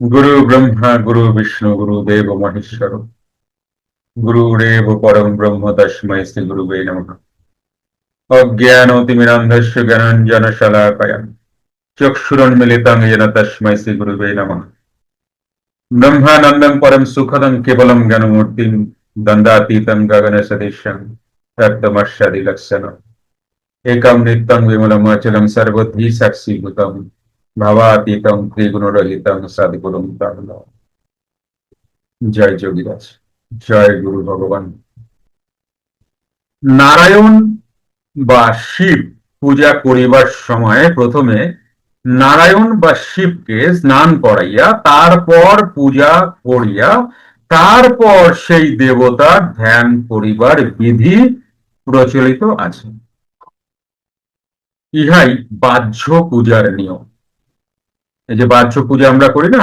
गुरु ब्रह्मा गुरु विष्णु गुरुदेव महेश्वर गुरुरेव परम ब्रह्म तस्मै श्री गुरुवे नमः। अज्ञानोतिमिरान्धस्य ज्ञानाञ्जनशलाकया चक्षुरुन्मिलितं येन तस्मै श्री गुरुवे नमः। ब्रह्मानन्दं परम सुखदं केवलं ज्ञानमूर्तिं दण्डातीतं गगनसदृशं तत्तमस्यादिलक्षणम् एकं नित्यं विमलं अचलं सर्वधी साक्षीभूतं भावातीतं त्रिगुणरहितं सद्गुरुं तं नमामि। জয় যোগীরাজ, জয় গুরু ভগবান। নারায়ণ বা শিব পূজা করিবার সময় প্রথমে নারায়ণ বা শিবকে স্নান করাইয়া তারপর পূজা করিয়া তারপর সেই দেবতার ধ্যান করিবার বিধি প্রচলিত আছে। ইহাই বাহ্য পূজার নিয়ম। এই যে বাহ্য পূজা আমরা করি না,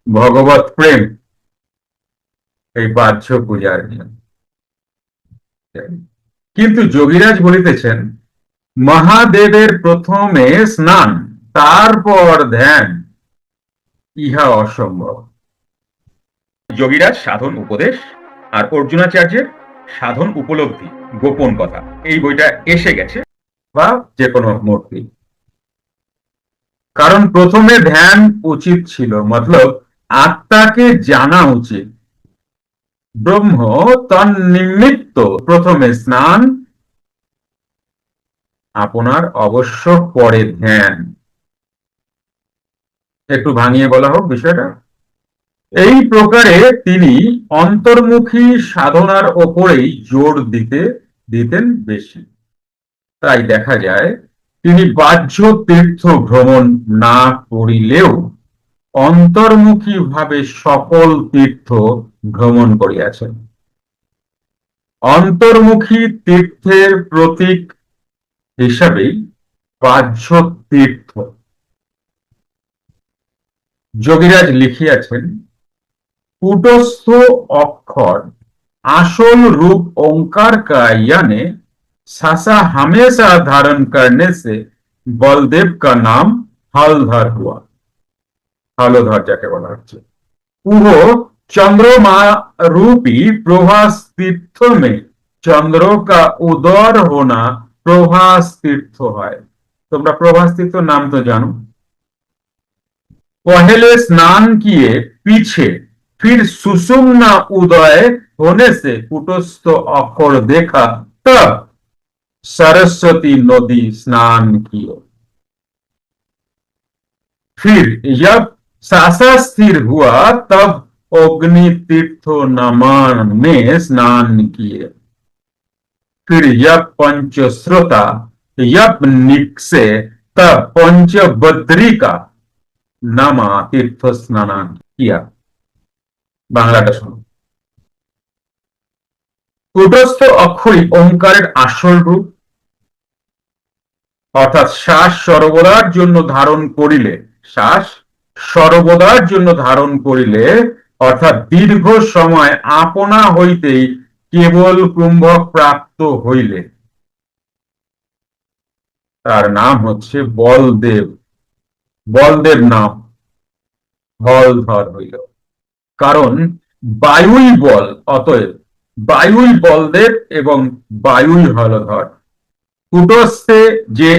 ভগবত প্রেম, এই বাহ্য পূজার নিয়ম। কিন্তু যোগীরাজ বলিতেছেন মহাদেবের প্রথমে স্নান তারপর ধ্যান, ইহা অসম্ভব। যোগীরাজ সাধন উপদেশ আর অর্জুনাচার্যের সাধন উপলব্ধি গোপন কথা, এই বইটা এসে গেছে, বা যে কোনো মূর্তি। কারণ প্রথমে ধ্যান উচিত ছিল, মতলব আত্মাকে জানা উচিত। ব্রহ্ম তন্নিমিত্ত প্রথমে স্নান, আপনার অবশ্য পরে ধ্যান। একটু ভাঙিয়ে বলা হোক বিষয়টা। এই প্রকারে তিনি অন্তর্মুখী সাধনার ওপরেই জোর দিতেন বেশি। তাই দেখা যায় তিনি বাহ্য তীর্থ ভ্রমণ না করিলেও অন্তর্মুখী ভাবে সকল তীর্থ ভ্রমণ করিয়াছেন। অন্তর্মুখী তীর্থের প্রতীক হিসাবেই বাহ্য তীর্থ। যোগীরাজ লিখিয়াছেন कूटस्थ अक्षर आसल रूप ओंकार का यानी सासा हमेशा धारण करने से बलदेव का नाम हलधर हुआ। हलधर जाके बोला হচ্ছে পুরো चंद्रमा रूपी प्रभास तीर्थ में चंद्र का उदर होना प्रभास तीर्थ है। তোমরা प्रभास तीर्थ नाम तो जानो। पहले स्नान किए पीछे फिर सुषुम्ना उदय होने से कूटस्थ अक्षर देखा, तब सरस्वती नदी स्नान किया। फिर जब सासा स्थिर हुआ तब अग्नि तीर्थ नमन में स्नान किए। फिर जब पंचश्रोता जब निकसे तब पंचबद्री का नामा तीर्थ स्नान किया। বাংলাটা শোনো। কূটস্থ অক্ষরই ওঙ্কারের আসল রূপ, অর্থাৎ শ্বাস সর্বদার জন্য ধারণ করিলে, শ্বাস সর্বদার জন্য ধারণ করিলে অর্থাৎ দীর্ঘ সময় আপনা হইতেই কেবল কুম্ভক প্রাপ্ত হইলে তার নাম হচ্ছে বলদেব। বলদেব নাম হলধর হইল, কারণ বায়ুই বল, অতএব বায়ুই বলদেব এবং বায়ুই হলধর। কূটস্থে যে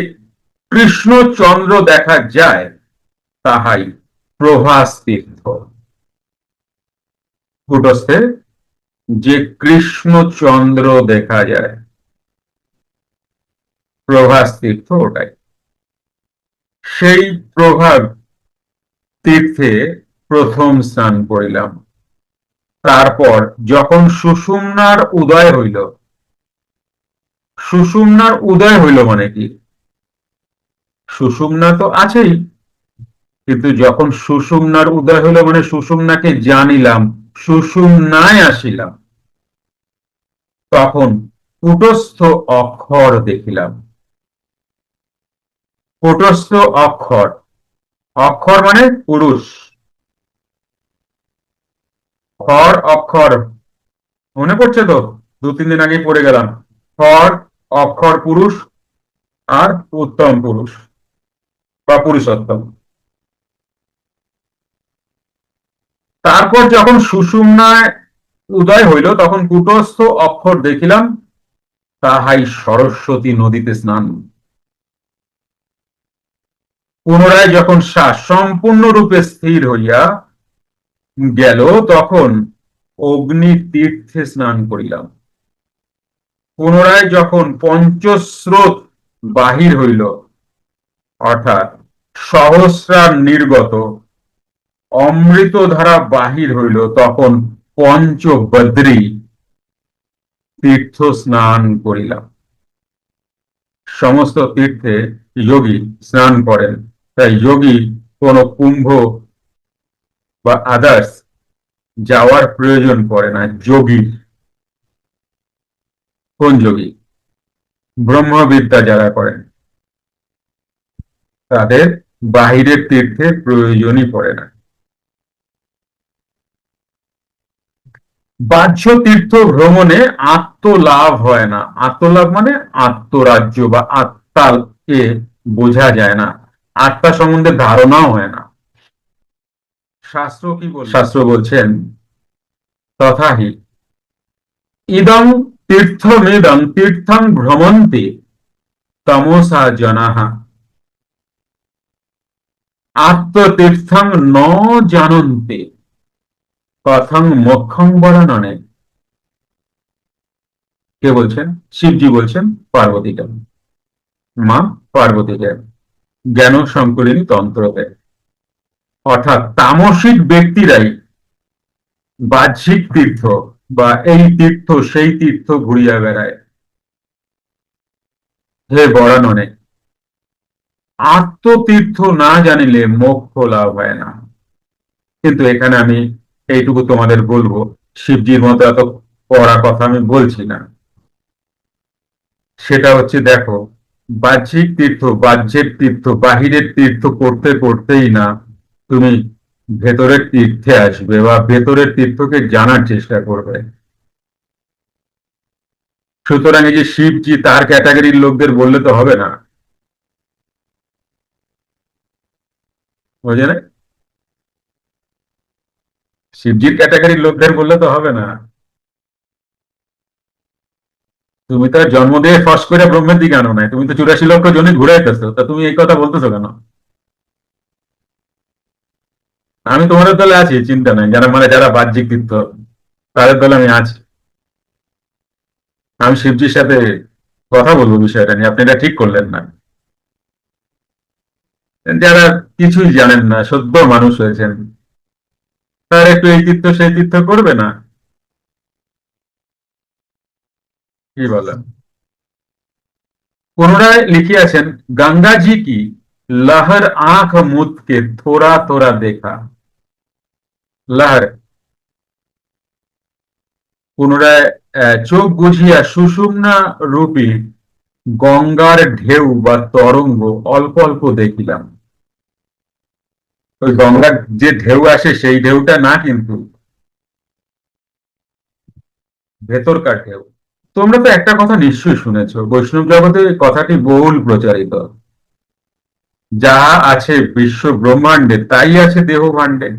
কৃষ্ণচন্দ্র দেখা যায় তাহাই প্রভাস তীর্থ। কূটস্থে যে কৃষ্ণচন্দ্র দেখা যায় প্রভাস তীর্থ ওটাই। সেই প্রভাব তীর্থে প্রথম স্নান করিলাম। তারপর যখন সুষুম্নার উদয় হইল, সুষুম্নার উদয় হইল মানে কি? সুষুম্না তো আছেই, কিন্তু যখন সুষুম্নার উদয় হইল মানে সুষুম্নাকে জানিলাম, সুষুম্নায় আসিলাম, তখন কূটস্থ অক্ষর দেখিলাম। কূটস্থ অক্ষর, অক্ষর মানে পুরুষ। খর অক্ষর মনে পড়ছে তো, 2-3 দিন আগে পড়ে গেলাম। খর অক্ষর পুরুষ আর উত্তম পুরুষ বা পুরুষোত্তম। তারপর যখন সুষুম্নায় উদয় হইল তখন কূটস্থ অক্ষর দেখিলাম, তাহাই সরস্বতী নদীতে স্নান। পুনরায় যখন শ্বাস সম্পূর্ণরূপে স্থির হইয়া গেল তখন অগ্নি তীর্থে স্নান করিলাম। পুনরায় যখন পঞ্চস্রোত বাহির হইল, অর্থাৎ সহস্রার নির্গত অমৃত ধারা বাহির হইল, তখন পঞ্চবদ্রী তীর্থ স্নান করিলাম। সমস্ত তীর্থে যোগী স্নান করেন, তাই যোগী কোন কুম্ভ বা আদার্স যাওয়ার প্রয়োজন পড়ে না। যোগী কোন যোগী? ব্রহ্মবিদ্যা যারা করেন তাদের বাহিরের তীর্থের প্রয়োজনই পড়ে না। বাহ্য তীর্থ ভ্রমণে আত্মলাভ হয় না। আত্মলাভ মানে আত্মরাজ্য বা আত্মাকে বোঝা যায় না, আত্মা সম্বন্ধে ধারণাও হয় না। শাস্ত্র কি বল? শাস্ত্র বলছেন তথাহি ইদং তীর্থমিদং তীর্থং ভ্রমন্তি তমসা জনাঃ আত্মতীর্থং ন জানন্তি কথং মোক্ষং বরাননে। কে বলছেন? শিবজি বলছেন পার্বতীকে, মা পার্বতীকে জ্ঞান সংকলিনী তন্ত্রতে। অর্থাৎ তামসিক ব্যক্তিরাই বাহ্যিক তীর্থ বা এই তীর্থ সেই তীর্থ ঘুরিয়া বেড়ায়। হে বরাননে, আত্মতীর্থ না জানিলে মোক্ষ লাভ হয় না। কিন্তু এখানে আমি এইটুকু তোমাদের বলবো, শিবজির মতো এত পড়া কথা আমি বলছি না। সেটা হচ্ছে দেখো, বাহ্যিক তীর্থ, বাহ্যের তীর্থ, বাহিরের তীর্থ করতে করতেই না তুমি ভেতরের তীর্থে আসবে বা ভেতরের তীর্থকে জানার চেষ্টা করবে। সুতরাং এই যে শিবজি তার ক্যাটাগরির লোকদের বললে তো হবে না, বুঝলে? শিবজির ক্যাটাগরির লোকদের বললে তো হবে না। তুমি তো জন্ম দিয়ে ফস করে ব্রহ্মের দিকে আনো নাই, তুমি তো 84 লক্ষ জনে ঘুরাইতেছো, তা তুমি এই কথা বলতেছো কেন? আমি তোমাদের দলে আছি, চিন্তা নাই, যারা মানে যারা বাহ্যিক তীর্থ তাদের দলে আমি আছি। আমি শিবজির সাথে কথা বলবো বিষয়টা নিয়ে, আপনি এটা ঠিক করলেন না। যারা কিছুই জানেন না, সদ্য মানুষ হয়েছেন, তার একটু এই তীর্থ সেই তীর্থ করবে না? কি বলেন? পুনরায় লিখিয়াছেন, গঙ্গাজি কি লহর আঁখ মুদকে থোড়া থোড়া দেখা। লহর, পুনরায় চোখ বুঝিয়া সুষুম্না রূপী গঙ্গার ঢেউ বা তরঙ্গ অল্প অল্প দেখিলাম। ওই গঙ্গার যে ঢেউ আসে সেই ঢেউটা না, কিন্তু ভেতরকার ঢেউ। তোমরা তো একটা কথা নিশ্চয়ই শুনেছো, বৈষ্ণব জগতে এই কথাটি বহুল প্রচারিত, যা আছে বিশ্ব ব্রহ্মাণ্ডে তাই আছে দেহ ভাণ্ডে।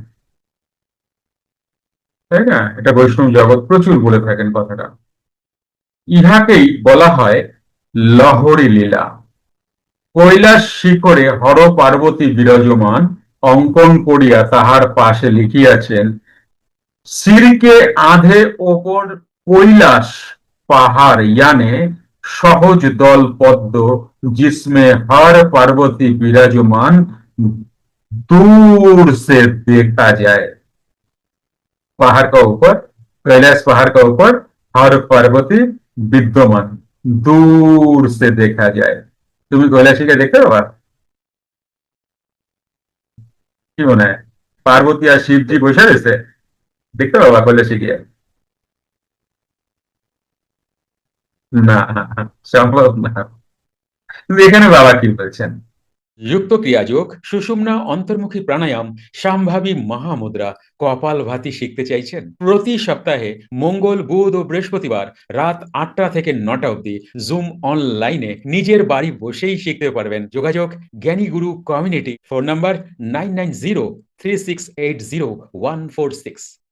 তাই না? এটা বৈষ্ণব জগৎ প্রচুর বলে থাকেন কথাটা। ইহাকেই বলা হয় লহরী লীলা। কৈলাস শিখরে হর পার্বতী বিরাজমান, অঙ্কন করিয়া তাহার পাশে লিখিয়াছেন, সিরকে আধে ওপর কৈলাস পাহাড় याने সহজ দল পদ্ম जिसमें हर पार्वती विराजमान दूर से देखा जाए। पहाड़ का ऊपर, कैलाश पहाड़ का ऊपर हर पार्वती विद्यमान, दूर से देखा जाए। তুমি কৈলাসীকে দেখতে পাবা? কি মনে হয়, পার্বতী আর শিবজি বসে রয়েছে, দেখতে পাবা কৈলাসী গিয়ে? না, সম্ভব না। কিন্তু এখানে বাবা কি বলছেন, যুক্ত ক্রিয়াযোগ, সুষুম্না অন্তর্মুখী প্রাণায়াম, সম্ভাবী মহামুদ্রা, কপালভাতি শিখতে চাইছেন? প্রতি সপ্তাহে মঙ্গল, বুধ ও বৃহস্পতিবার রাত ৮টা থেকে ৯টা অবধি জুম অনলাইনে নিজের বাড়ি বসেই শিখতে পারবেন। যোগাযোগ জ্ঞানী গুরু কমিউনিটি। Phone number 9903680146।